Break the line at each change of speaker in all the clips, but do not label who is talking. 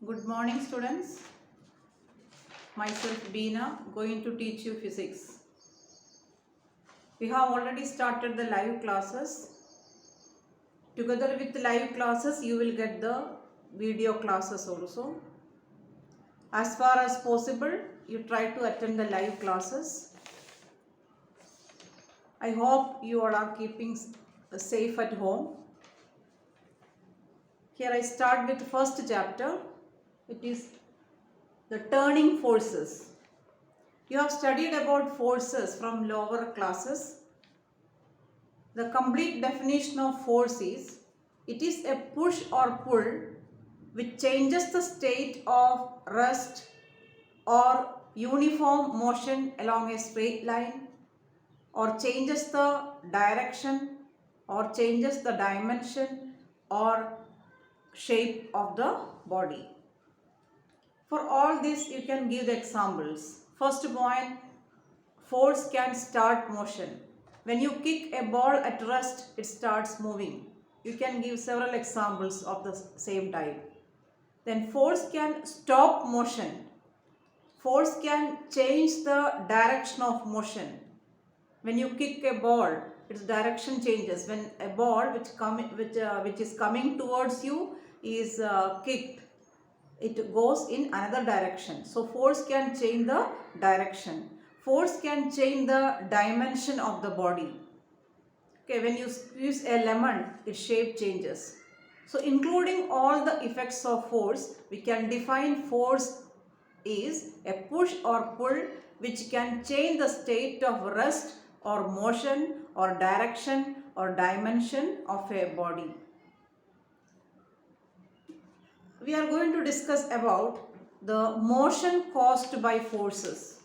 Good morning, students. Myself Beena going to teach you physics. We have already started the live classes. Together with the live classes you will get the video classes also. As far as possible you try to attend the live classes. I hope you all are keeping safe at home. Here I start with the first chapter. It is the turning forces. You have studied about forces from lower classes. The complete definition of force is, it is a push or pull which changes the state of rest or uniform motion along a straight line, or changes the direction, or changes the dimension or shape of the body. For all this you can give the examples. First point, force can start motion. When you kick a ball at rest, it starts moving. You can give several examples of the same type. Then force can stop motion. Force can change the direction of motion. When you kick a ball, its direction changes. When a ball which is coming towards you is kicked, it goes in another direction. So force can change the direction. Force can change the dimension of the body. Okay, when you squeeze a lemon, its shape changes. So including all the effects of force, we can define force is a push or pull which can change the state of rest or motion or direction or dimension of a body. We are going to discuss about the motion caused by forces.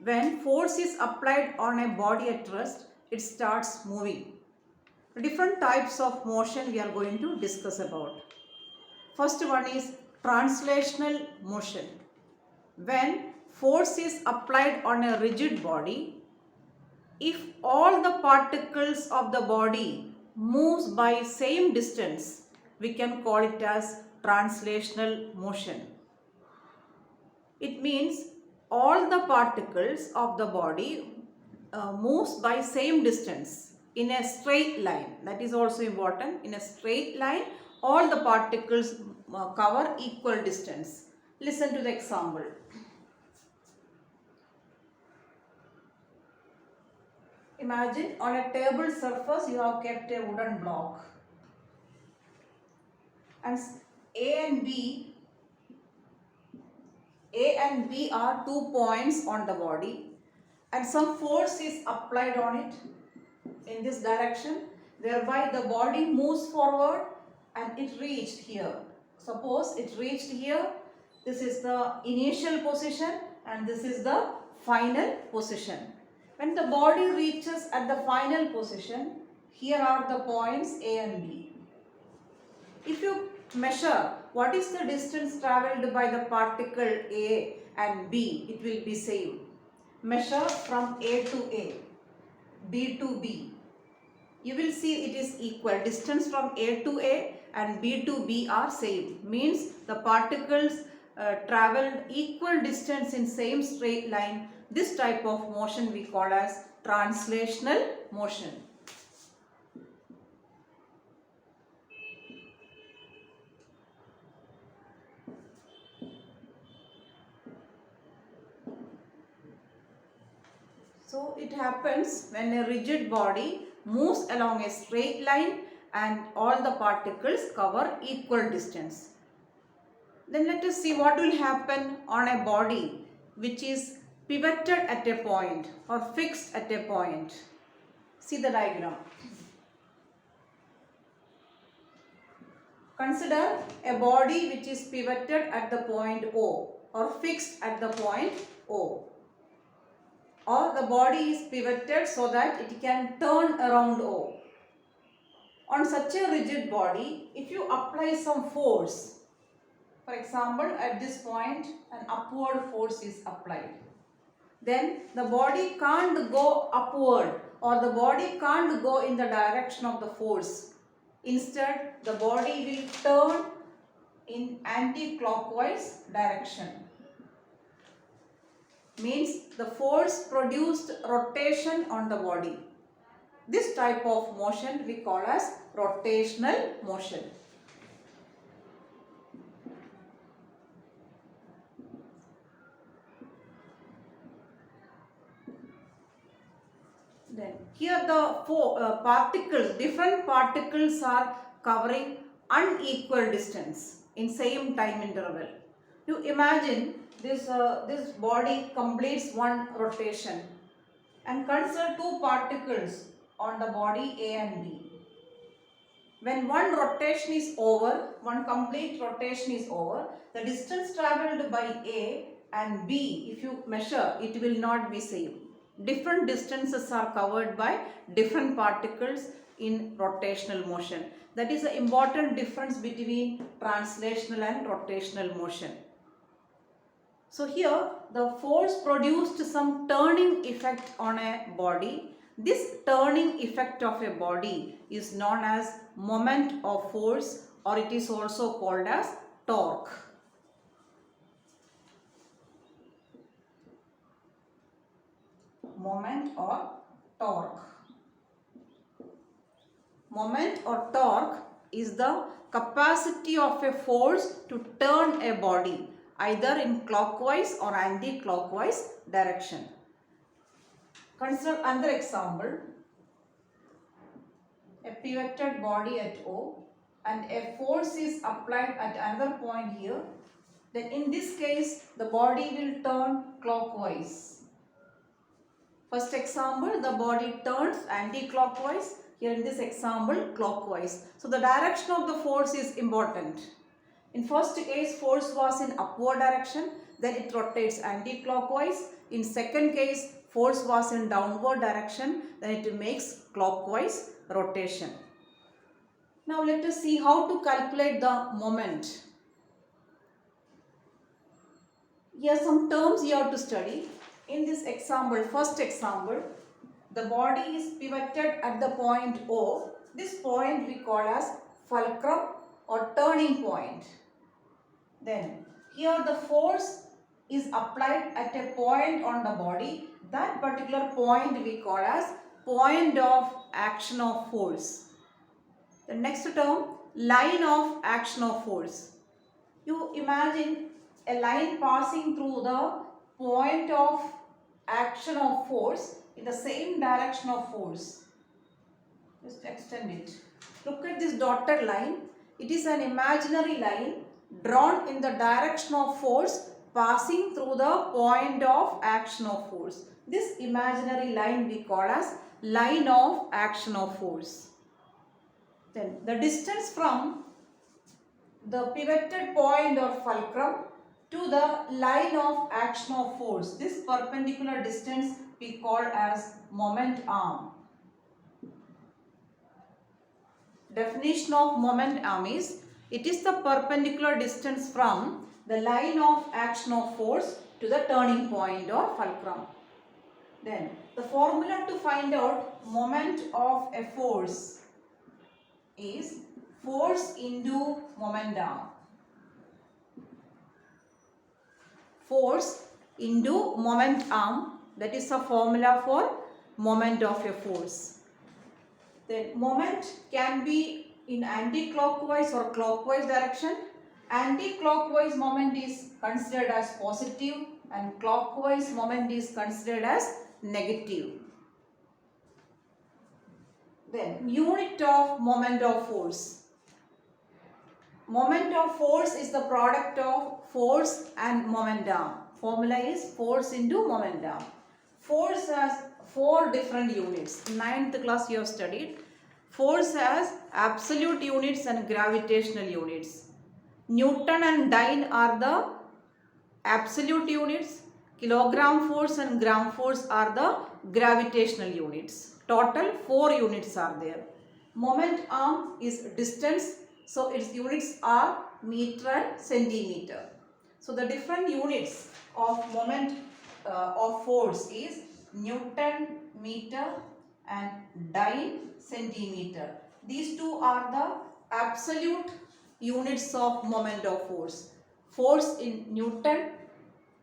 When force is applied on a body at rest, it starts moving. Different types of motion we are going to discuss about. First one is translational motion. When force is applied on a rigid body, if all the particles of the body moves by same distance, we can call it as translational motion. It means all the particles of the body moves by same distance in a straight line. That is also important. In a straight line, all the particles cover equal distance. Listen to the example. Imagine on a table surface you have kept a wooden block, and A and B are 2 points on the body, and some force is applied on it in this direction, thereby the body moves forward and it reached here. Suppose it reached here. This is the initial position and this is the final position. When the body reaches at the final position, here are the points A and B. If you measure what is the distance travelled by the particle A and B, it will be same. Measure from A to A, B to B. You will see it is equal. Distance from A to A and B to B are same. Means the particles travelled equal distance in same straight line. This type of motion we call as translational motion. So it happens when a rigid body moves along a straight line and all the particles cover equal distance. Then let us see what will happen on a body which is pivoted at a point or fixed at a point. See the diagram. Consider a body which is pivoted at the point O or fixed at the point O. Or the body is pivoted so that it can turn around O. On such a rigid body, if you apply some force, for example at this point an upward force is applied, then the body can't go upward or the body can't go in the direction of the force. Instead, the body will turn in anti-clockwise direction. Means the force produced rotation on the body. This type of motion we call as rotational motion. Then here the particles, different particles are covering unequal distance in same time interval. You imagine this body completes one rotation and consider two particles on the body A and B. When one rotation is over, one complete rotation is over, the distance travelled by A and B, if you measure, it will not be same. Different distances are covered by different particles in rotational motion. That is the important difference between translational and rotational motion. So here the force produced some turning effect on a body. This turning effect of a body is known as moment of force, or it is also called as torque. Moment or torque. Moment or torque is the capacity of a force to turn a body either in clockwise or anti-clockwise direction. Consider another example. A pivoted body at O and a force is applied at another point here. Then in this case the body will turn clockwise. First example, the body turns anti-clockwise. Here in this example, clockwise. So the direction of the force is important. In first case, force was in upward direction, then it rotates anti-clockwise. In second case, force was in downward direction, then it makes clockwise rotation. Now let us see how to calculate the moment. Here some terms you have to study. In this example, first example, the body is pivoted at the point O. This point we call as fulcrum or turning point. Then here the force is applied at a point on the body. That particular point we call as point of action of force. The next term, line of action of force. You imagine a line passing through the point of action of force in the same direction of force. Just extend it. Look at this dotted line. It is an imaginary line drawn in the direction of force passing through the point of action of force. This imaginary line we call as line of action of force. Then the distance from the pivoted point or fulcrum to the line of action of force. This perpendicular distance we call as moment arm. Definition of moment arm is, it is the perpendicular distance from the line of action of force to the turning point or fulcrum. Then the formula to find out moment of a force is force into moment arm. Force into moment arm, that is a formula for moment of a force. Then moment can be in anti-clockwise or clockwise direction. Anti-clockwise moment is considered as positive and clockwise moment is considered as negative. Then unit of moment of force. Moment of force is the product of force and momentum. Formula is force into momentum. Force has 4 different units. In 9th class you have studied. Force has absolute units and gravitational units. Newton and dyne are the absolute units. Kilogram force and gram force are the gravitational units. Total 4 units are there. Moment arm is distance. So its units are meter and centimeter. So the different units of moment of force is Newton, meter and dyne, centimeter. These two are the absolute units of moment of force. Force in Newton,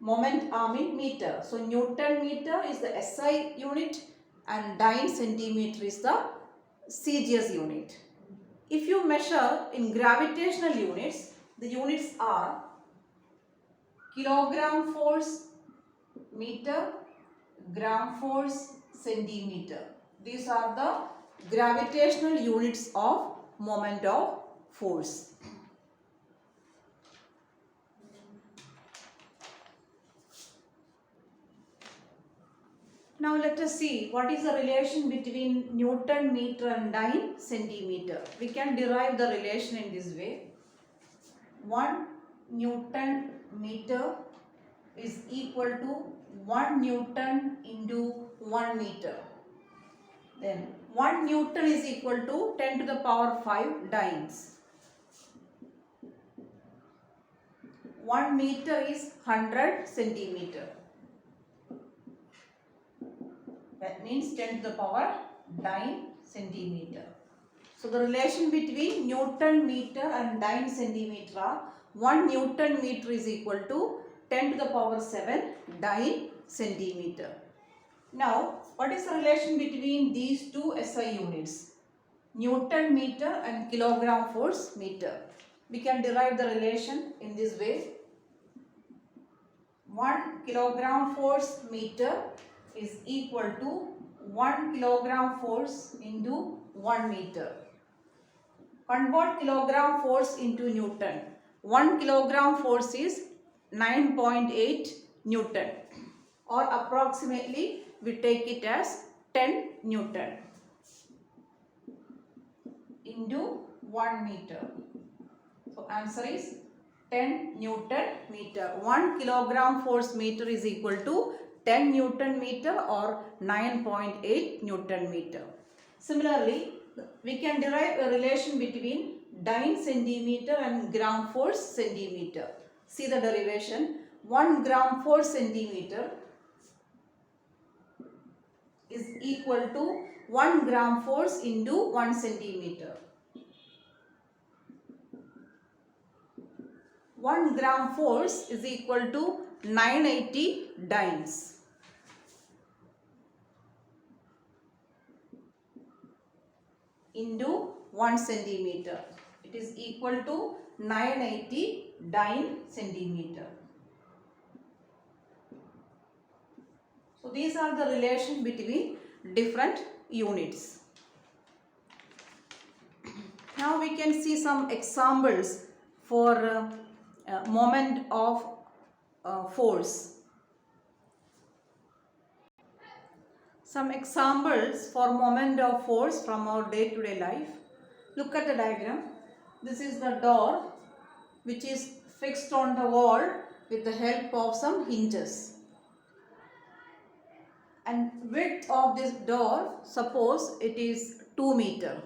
moment arm in meter. So Newton meter is the SI unit and dyne centimeter is the CGS unit. If you measure in gravitational units, the units are kilogram force meter, gram force centimeter. These are the gravitational units of moment of force. Now let us see what is the relation between Newton meter and dyne centimeter. We can derive the relation in this way. 1 Newton meter is equal to 1 Newton into 1 meter. Then 1 Newton is equal to 10 to the power 5 dynes. 1 meter is 100 centimeter. That means 10 to the power 9 centimeter. So the relation between Newton meter and dyne centimeter are 1 Newton meter is equal to 10 to the power 7 dyne centimeter. Now what is the relation between these two SI units? Newton meter and kilogram force meter. We can derive the relation in this way. 1 kilogram force meter is equal to 1 kilogram force into 1 meter. Convert kilogram force into Newton. 1 kilogram force is 9.8 Newton, or approximately we take it as 10 Newton into 1 meter. So answer is 10 Newton meter. 1 kilogram force meter is equal to 10 Newton meter or 9.8 Newton meter. Similarly, we can derive a relation between dyne centimeter and gram force centimeter. See the derivation. 1 gram force centimeter is equal to 1 gram force into 1 centimeter. 1 gram force is equal to 980 dynes. Into 1 centimeter. It is equal to 980 dyne centimeter. So these are the relation between different units. Now we can see some examples for moment of force. Some examples for moment of force from our day-to-day life. Look at the diagram. This is the door which is fixed on the wall with the help of some hinges. And width of this door, suppose it is 2 meter.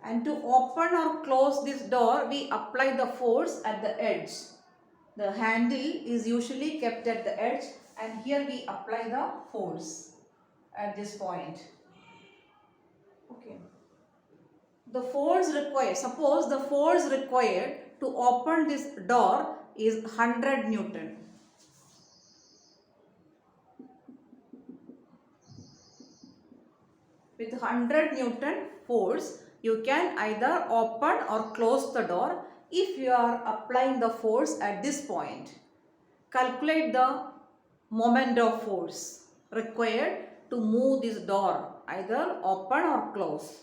And to open or close this door, we apply the force at the edge. The handle is usually kept at the edge, and here we apply the force at this point. Okay. The force required, suppose the force required to open this door is 100 Newton. With 100 Newton force, you can either open or close the door if you are applying the force at this point. Calculate the moment of force required to move this door, either open or close.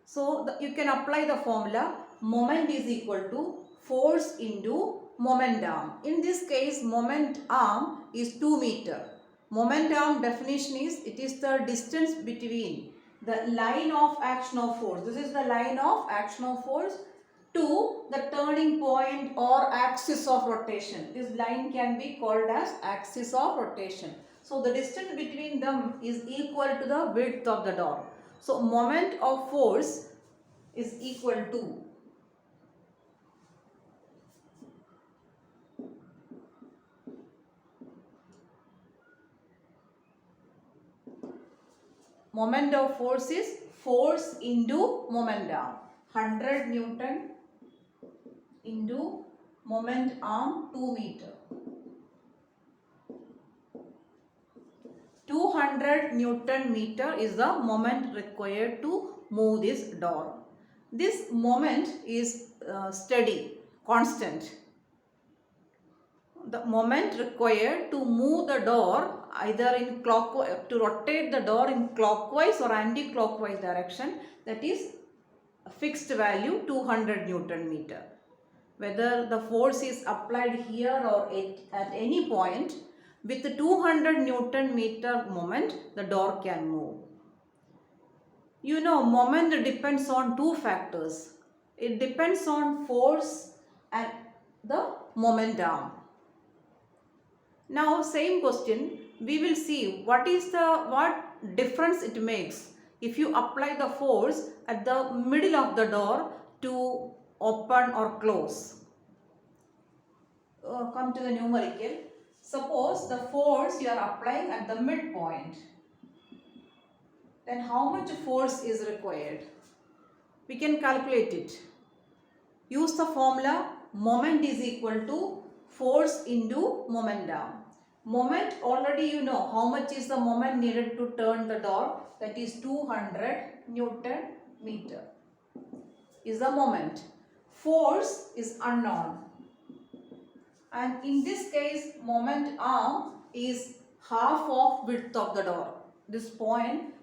So you can apply the formula moment is equal to force into moment arm. In this case, moment arm is 2 meter. Moment arm definition is it is the distance between the line of action of force. This is the line of action of force to the turning point or axis of rotation. This line can be called as axis of rotation. So the distance between them is equal to the width of the door. So moment of force is equal to Moment of force is force into momentum. 100 Newton into moment arm 2 meter. 200 Newton meter is the moment required to move this door. This moment is steady, constant. The moment required to move the door either in clockwise, to rotate the door in clockwise or anti-clockwise direction, that is a fixed value 200 Newton meter. Whether the force is applied here or at any point, with the 200 Newton meter moment, the door can move. You know, moment depends on two factors. It depends on force and the momentum. Now, same question, we will see what difference it makes if you apply the force at the middle of the door to open or close. Come to the numerical. Suppose the force you are applying at the midpoint. Then how much force is required? We can calculate it. Use the formula moment is equal to force into momentum. Moment, already you know how much is the moment needed to turn the door, that is 200 Newton meter is the moment. Force is unknown, and in this case moment arm is half of width of the door. This point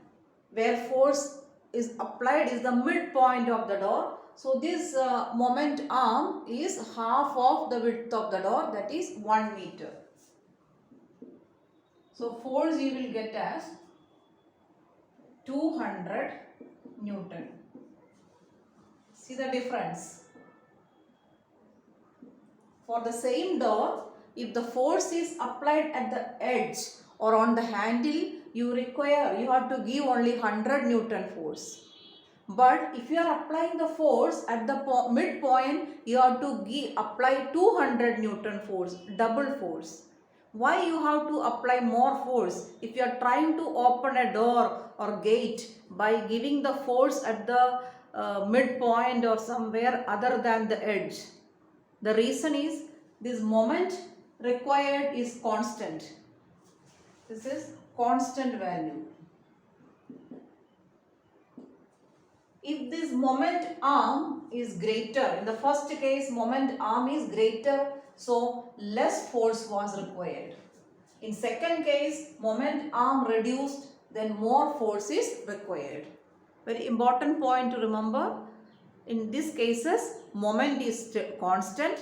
where force is applied is the midpoint of the door. So this moment arm is half of the width of the door, that is 1 meter. So force you will get as 200 Newton. See the difference. For the same door, if the force is applied at the edge or on the handle, you have to give only 100 Newton force. But if you are applying the force at the midpoint, you have to apply 200 Newton force, double force. Why you have to apply more force if you are trying to open a door or gate by giving the force at the midpoint or somewhere other than the edge? The reason is this moment required is constant. This is constant value. If this moment arm is greater, in the first case moment arm is greater, so less force was required. In second case, moment arm reduced, then more force is required. Very important point to remember. In these cases, moment is constant.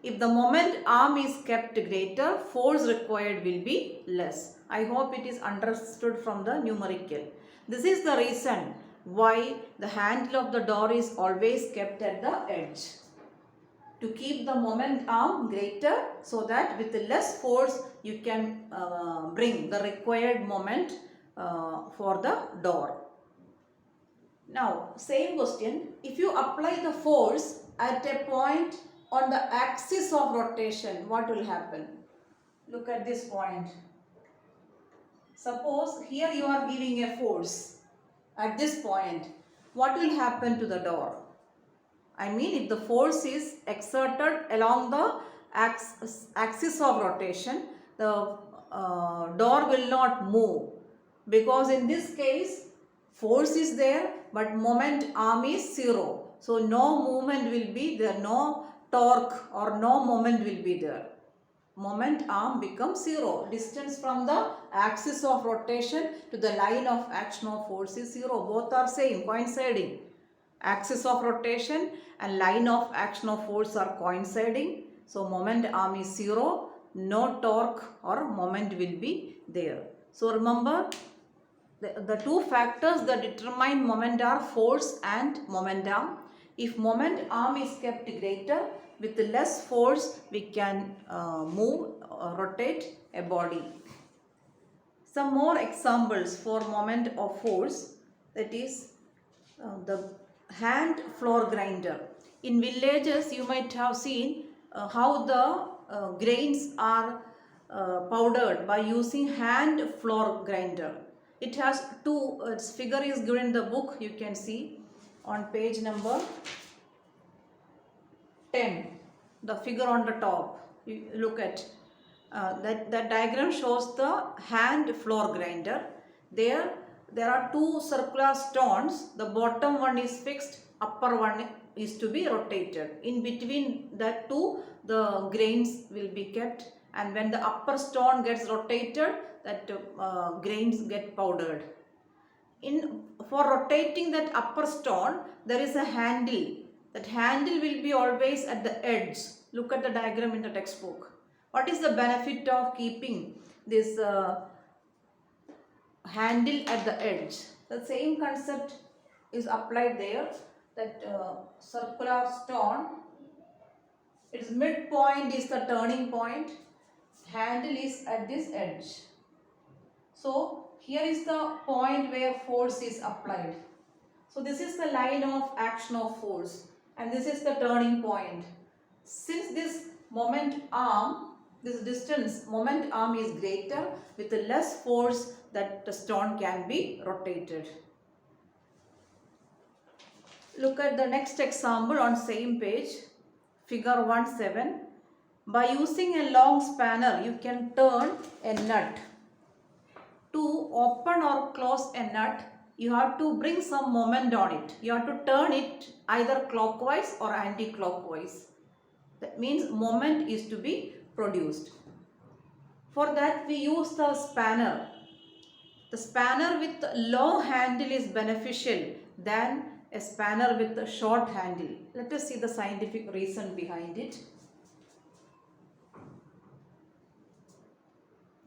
If the moment arm is kept greater, force required will be less. I hope it is understood from the numerical. This is the reason why the handle of the door is always kept at the edge. To keep the moment arm greater, so that with less force you can bring the required moment for the door. Now, same question. If you apply the force at a point on the axis of rotation, what will happen? Look at this point. Suppose here you are giving a force at this point. What will happen to the door? I mean, if the force is exerted along the axis of rotation, the door will not move, because in this case force is there but moment arm is 0. So no movement will be there, no torque or no moment will be there. Moment arm becomes 0. Distance from the axis of rotation to the line of action of force is 0. Both are same, coinciding. Axis of rotation and line of action of force are coinciding. So moment arm is 0. No torque or moment will be there. So remember, the two factors that determine moment are force and momentum. If moment arm is kept greater, with less force we can move or rotate a body. Some more examples for moment of force, that is the hand floor grinder. In villages you might have seen how the grains are powdered by using hand floor grinder. It has two, its figure is given in the book, you can see on page number 10, the figure on the top. You look at that diagram shows the hand floor grinder. There are two circular stones. The bottom one is fixed, upper one is to be rotated. In between that two, the grains will be kept, and when the upper stone gets rotated, that grains get powdered. For rotating that upper stone, there is a handle. That handle will be always at the edge. Look at the diagram in the textbook. What is the benefit of keeping this handle at the edge? The same concept is applied there. That circular stone, its midpoint is the turning point. Handle is at this edge. So here is the point where force is applied. So this is the line of action of force, and this is the turning point. Since this moment arm, this distance, moment arm is greater, with less force that the stone can be rotated. Look at the next example on same page, figure 1.7. By using a long spanner, you can turn a nut. To open or close a nut, you have to bring some moment on it. You have to turn it either clockwise or anti-clockwise. That means moment is to be produced. For that we use the spanner. The spanner with long handle is beneficial than a spanner with a short handle. Let us see the scientific reason behind it.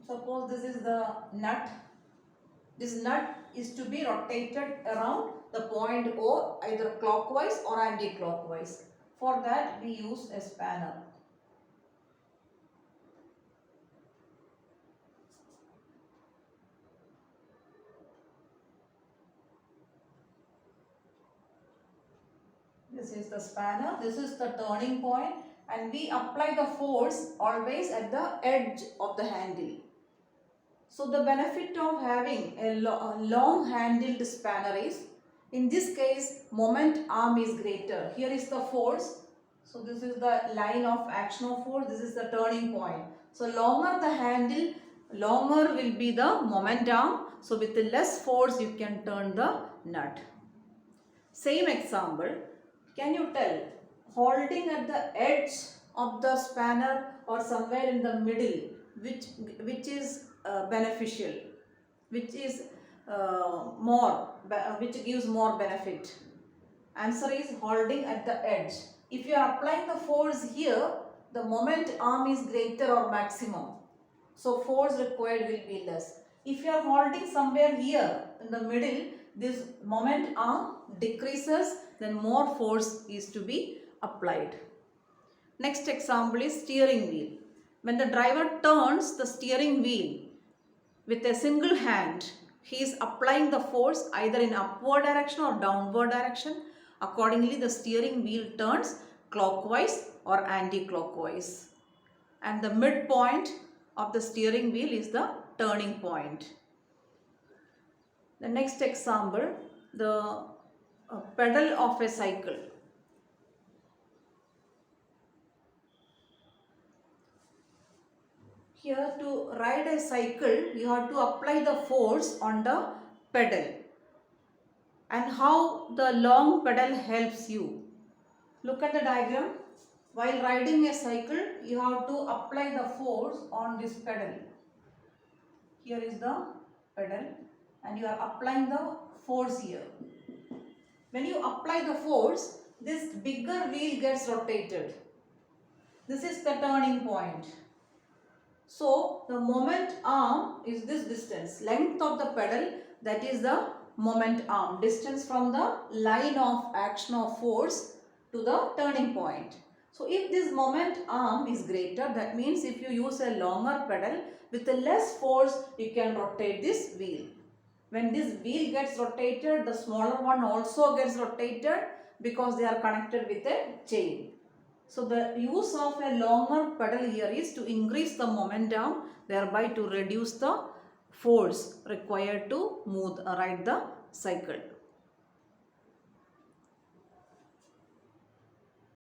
Suppose this is the nut. This nut is to be rotated around the point O either clockwise or anti-clockwise. For that we use a spanner. This is the spanner, this is the turning point, and we apply the force always at the edge of the handle. So the benefit of having a long handled spanner is, in this case, moment arm is greater. Here is the force. So this is the line of action of force. This is the turning point. So longer the handle, longer will be the moment arm. So with less force, you can turn the nut. Same example. Can you tell, holding at the edge of the spanner or somewhere in the middle, which is beneficial, which is which gives more benefit? Answer is holding at the edge. If you are applying the force here, the moment arm is greater or maximum, so force required will be less. If you are holding somewhere here in the middle, this moment arm decreases, then more force is to be applied. Next example is steering wheel. When the driver turns the steering wheel with a single hand, he is applying the force either in upward direction or downward direction. Accordingly, the steering wheel turns clockwise or anti-clockwise. And the midpoint of the steering wheel is the turning point. The next example, the pedal of a cycle. Here, to ride a cycle, you have to apply the force on the pedal. And how the long pedal helps you. Look at the diagram. While riding a cycle, you have to apply the force on this pedal. Here is the pedal, and you are applying the force here. When you apply the force, this bigger wheel gets rotated. This is the turning point. So the moment arm is this distance, length of the pedal, that is the moment arm, distance from the line of action of force to the turning point. So if this moment arm is greater, that means if you use a longer pedal, with less force you can rotate this wheel. When this wheel gets rotated, the smaller one also gets rotated because they are connected with a chain. So the use of a longer pedal here is to increase the momentum, thereby to reduce the force required to ride the cycle.